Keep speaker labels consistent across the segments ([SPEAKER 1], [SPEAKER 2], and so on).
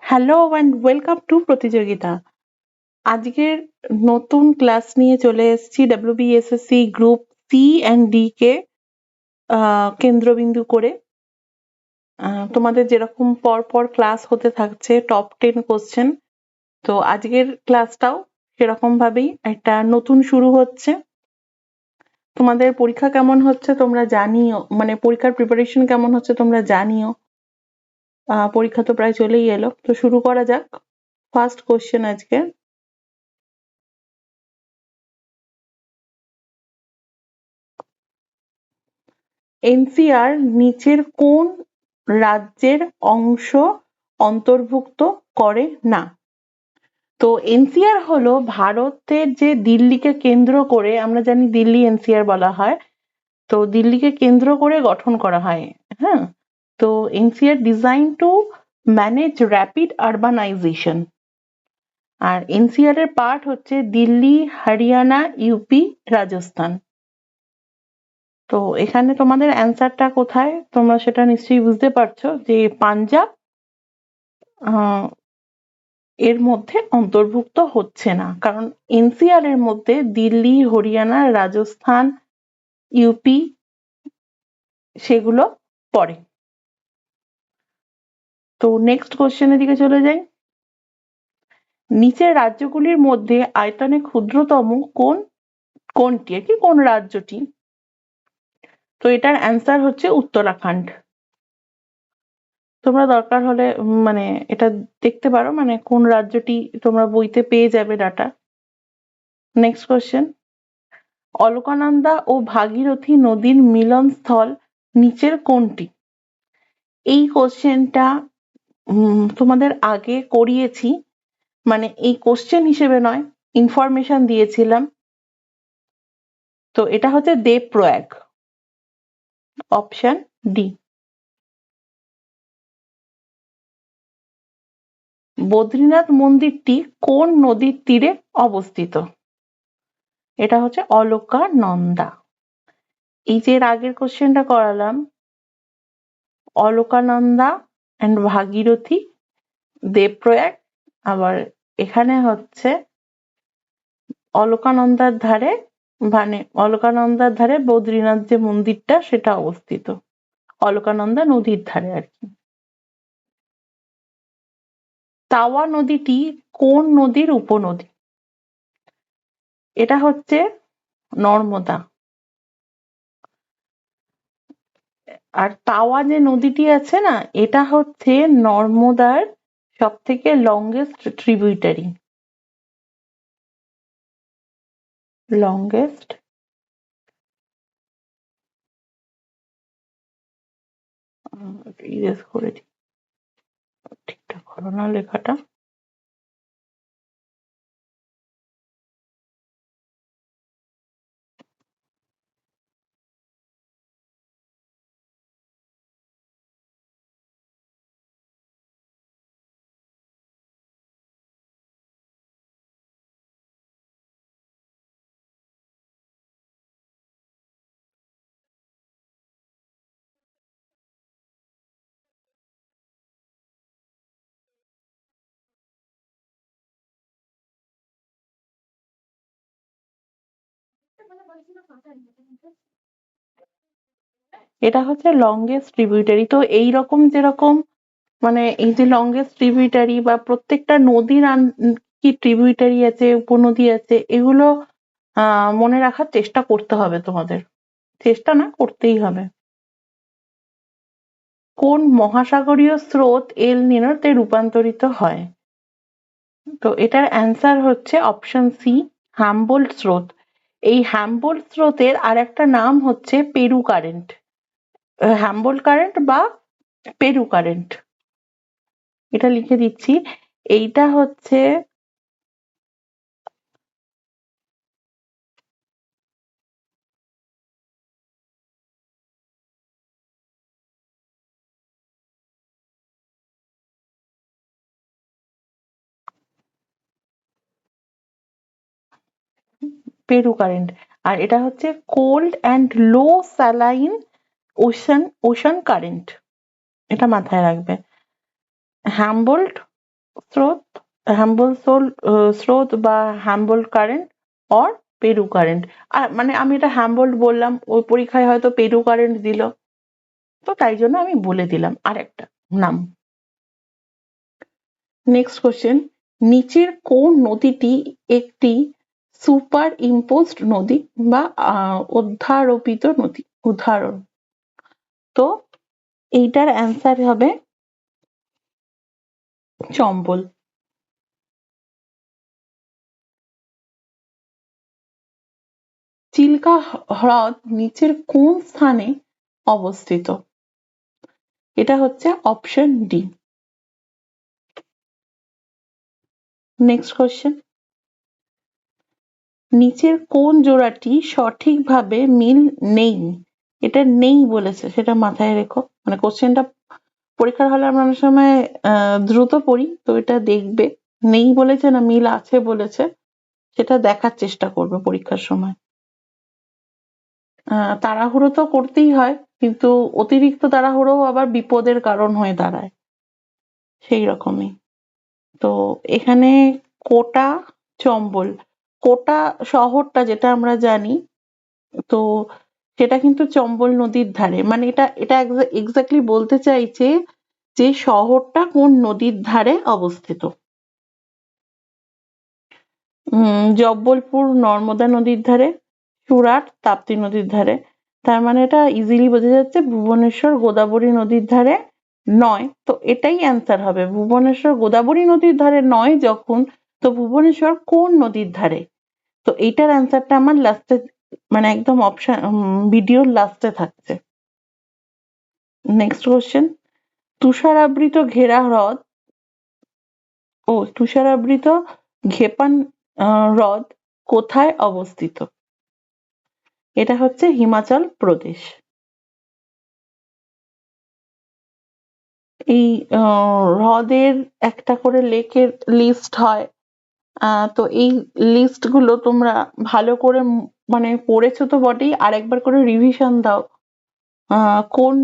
[SPEAKER 1] Hello and welcome to প্রতিযোগিতা। আজকের নতুন ক্লাস নিয়ে চলে এসেছি WBSSC group C and D কে কেন্দ্রবিন্দু করে। তোমাদের যেরকম পর ক্লাস হতে থাকছে টপ 10 কোশ্চেন, তো আজকের ক্লাসটাও সেরকম ভাবেই একটা নতুন শুরু হচ্ছে। তোমাদের পরীক্ষা কেমন হচ্ছে তোমরা জানিও, মানে পরীক্ষার প্রিপারেশন কেমন হচ্ছে তোমরা জানিও। পরীক্ষা তো প্রায় চলেই এলো, তো শুরু করা যাক। ফার্স্ট কোশ্চেন আজকে, এনসিআর নিচের কোন রাজ্যের অংশ অন্তর্ভুক্ত করে না? তো এনসিআর হলো ভারতের যে দিল্লিকে কেন্দ্র করে, আমরা জানি দিল্লি এনসিআর বলা হয়, তো দিল্লিকে কেন্দ্র করে গঠন করা হয়। হ্যাঁ, তো NCR design to manage rapid urbanization. আর এনসিআর এর পার্ট হচ্ছে দিল্লি, হরিয়ানা, ইউপি, রাজস্থান। তো এখানে তোমাদের অ্যান্সারটা কোথায় তোমরা সেটা নিশ্চয়ই বুঝতে পারছো যে পাঞ্জাব এর মধ্যে অন্তর্ভুক্ত হচ্ছে না, কারণ এনসিআর এর মধ্যে দিল্লি, হরিয়ানা, রাজস্থান, ইউপি সেগুলো পড়ে। তো নেক্সট কোশ্চেনের দিকে চলে যাই। নিচের রাজ্যগুলির মধ্যে আয়তনে ক্ষুদ্রতম কোনটি, আর কি কোন রাজ্যটি? তো এটার অ্যান্সার হচ্ছে উত্তরাখণ্ড। তোমরা দরকার হলে মানে এটা দেখতে পারো, মানে কোন রাজ্যটি তোমরা বইতে পেয়ে যাবে ডাটা। নেক্সট কোশ্চেন, অলকানন্দা ও ভাগীরথী নদীর মিলনস্থল নিচের কোনটি? এই কোশ্চেনটা তোমাদের আগে করিয়েছি, মানে এই কোশ্চেন হিসেবে নয়, ইনফরমেশন দিয়েছিলাম। তো এটা হচ্ছে দেবপ্রয়াগ, অপশন ডি। বদ্রীনাথ মন্দিরটি কোন নদীর তীরে অবস্থিত? এটা হচ্ছে অলকানন্দা। এই যে এর আগের কোশ্চেনটা করালাম, অলকানন্দা অ্যান্ড ভাগীরথী, দেবপ্রয়াগ। আবার এখানে হচ্ছে অলকানন্দার ধারে, মানে অলকানন্দার ধারে বদ্রীনাথ যে মন্দিরটা সেটা অবস্থিত, অলকানন্দা নদীর ধারে আর কি। তাওয়া নদীটি কোন নদীর উপনদী? এটা হচ্ছে নর্মদা। আর তাওয়া যে নদীটি আছে না, এটা হচ্ছে নর্মদার সব থেকে লংগেস্ট ট্রিবিউটারি। লংগেস্ট ইরেজ করে দিই, ঠিকঠাক হলো না লেখাটা। এটা হচ্ছে লংগেস্ট ট্রিবিউটারি। তো এইরকম যেরকম, মানে এই যে লংগেস্ট ট্রিবিউটারি বা প্রত্যেকটা নদীর কি ট্রিবিউটারি আছে, উপনদী আছে, এগুলো মনে রাখার চেষ্টা করতে হবে তোমাদের, চেষ্টা না করতেই হবে। কোন মহাসাগরীয় স্রোত এল নিনোতে রূপান্তরিত হয়? তো এটার অ্যান্সার হচ্ছে অপশন সি, হামবোল্ট স্রোত। এই হামবোল্ট স্রোতের আর একটা নাম হচ্ছে পেরু কারেন্ট, হ্যাম্বোল্ট কারেন্ট বা পেরু কারেন্ট। এটা লিখে দিচ্ছি, এইটা হচ্ছে পেরু কারেন্ট। আর এটা হচ্ছে cold and low saline ocean current, এটা মাথায় রাখবে। হ্যাম্বোল্ট স্রোত, স্রোত বা হ্যাম্বোল্ড কারেন্ট অর পেরু কারেন্ট। আর মানে আমি এটা হ্যাম্বোল্ড বললাম, ওই পরীক্ষায় হয়তো পেরু কারেন্ট দিল, তো তাই জন্য আমি বলে দিলাম আরেকটা নাম। নেক্সট কোশ্চেন, নিচের কোন নদীটি একটি সুপার ইম্পোজড নদী বা অধ্যারোপিত নদী? উদাহরণ। তো এইটার অ্যান্সার হবে চম্বল। চিল্কা হ্রদ নিচের কোন স্থানে অবস্থিত? এটা হচ্ছে অপশন ডি। নেক্সট কোশ্চেন, নিচের কোন জোড়াটি সঠিকভাবে মিল নেই? এটা নেই বলেছে, সেটা মাথায় রেখো। মানে কোশ্চেনটা পরীক্ষার হলে আমরা অনেক সময় দ্রুত পড়ি, তো এটা দেখবে নেই বলেছে না মিল আছে বলেছে, সেটা দেখার চেষ্টা করবে পরীক্ষার সময়। তাড়াহুড়ো তো করতেই হয়, কিন্তু অতিরিক্ত তাড়াহুড়ো আবার বিপদের কারণ হয়ে দাঁড়ায়, সেই রকমই। তো এখানে কোটা, চম্বল, কোটা শহরটা যেটা আমরা জানি, তো সেটা কিন্তু চম্বল নদীর ধারে। মানে এটা এটা এক্স্যাক্টলি বলতে চাইছে যে শহরটা কোন নদীর ধারে অবস্থিত। জব্বলপুর নর্মদা নদীর ধারে, সুরাট তাপ্তি নদীর ধারে। তার মানে এটা ইজিলি বোঝা যাচ্ছে ভুবনেশ্বর গোদাবরী নদীর ধারে নয়। তো এটাই অ্যান্সার হবে, ভুবনেশ্বর গোদাবরী নদীর ধারে নয় যখন, তো ভুবনেশ্বর কোন নদীর ধারে? তো এইটার অ্যান্সারটা আমার লাস্টে, মানে একদম অপশন ভিডিওর লাস্টে থাকছে। নেক্সট কোশ্চেন, তুষারাবৃত ঘেরা হ্রদ তুষারাবৃত ঘেপান হ্রদ কোথায় অবস্থিত? এটা হচ্ছে হিমাচল প্রদেশ। এই হ্রদের একটা করে লেকের লিস্ট হয়, তো এই লিস্ট গুলো তোমরা ভালো করে মানে পড়েছো তো বটেই, আরেকবার করে রিভিশন দাও। কোন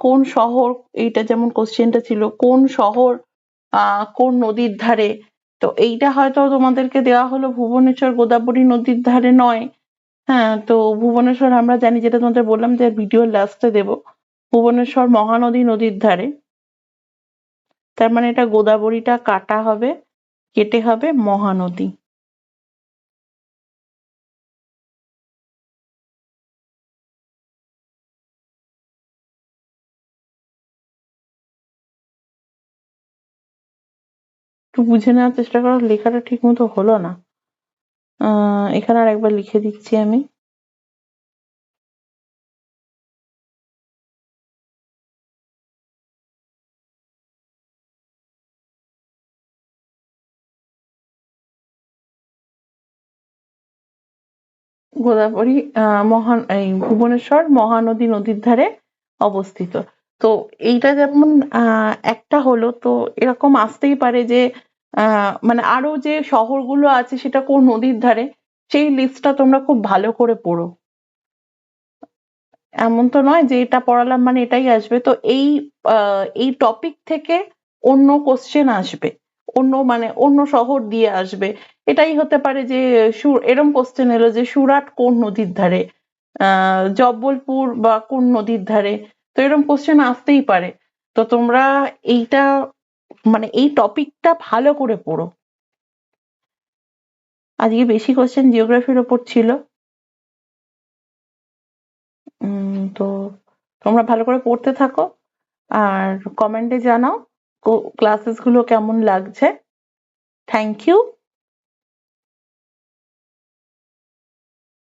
[SPEAKER 1] কোন শহর, এইটা যেমন কোশ্চেনটা ছিল কোন শহর কোন নদীর ধারে, তো এইটা হয়তো তোমাদেরকে দেওয়া হলো ভুবনেশ্বর গোদাবরী নদীর ধারে নয়। হ্যাঁ, তো ভুবনেশ্বর আমরা জানি, যেটা তোমাদের বললাম যে ভিডিওর লাস্টে দেব, ভুবনেশ্বর মহানদী নদীর ধারে। তার মানে এটা গোদাবরীটা কাটা হবে, কেটে হবে মহানদী। একটু বুঝে নেওয়ার চেষ্টা করো, লেখাটা ঠিক মতো হলো না। এখানে আর একবার লিখে দিচ্ছি আমি। গোদাবরী এই ভুবনেশ্বর মহানদী নদীর ধারে অবস্থিত। তো এইটা যেমন একটা হলো, তো এরকম আসতেই পারে যে মানে আরো যে শহরগুলো আছে সেটা কোন নদীর ধারে, সেই লিস্টটা তোমরা খুব ভালো করে পড়ো। এমন তো নয় যে এটা পড়ালাম মানে এটাই আসবে। তো এই টপিক থেকে অন্য কোশ্চেন আসবে, অন্য মানে অন্য শহর দিয়ে আসবে। এটাই হতে পারে যে এরম কোশ্চেন এলো যে সুরাট কোন নদীর ধারে, জব্বলপুর বা কোন নদীর ধারে। তো এরকম কোশ্চেন আসতেই পারে। তো তোমরা এইটা মানে এই টপিকটা ভালো করে পড়ো। আজকে বেশি কোশ্চেন জিওগ্রাফির ওপর ছিল। তো তোমরা ভালো করে পড়তে থাকো, আর কমেন্টে জানাও ক্লাসেস গুলো কেমন লাগছে। Thank you.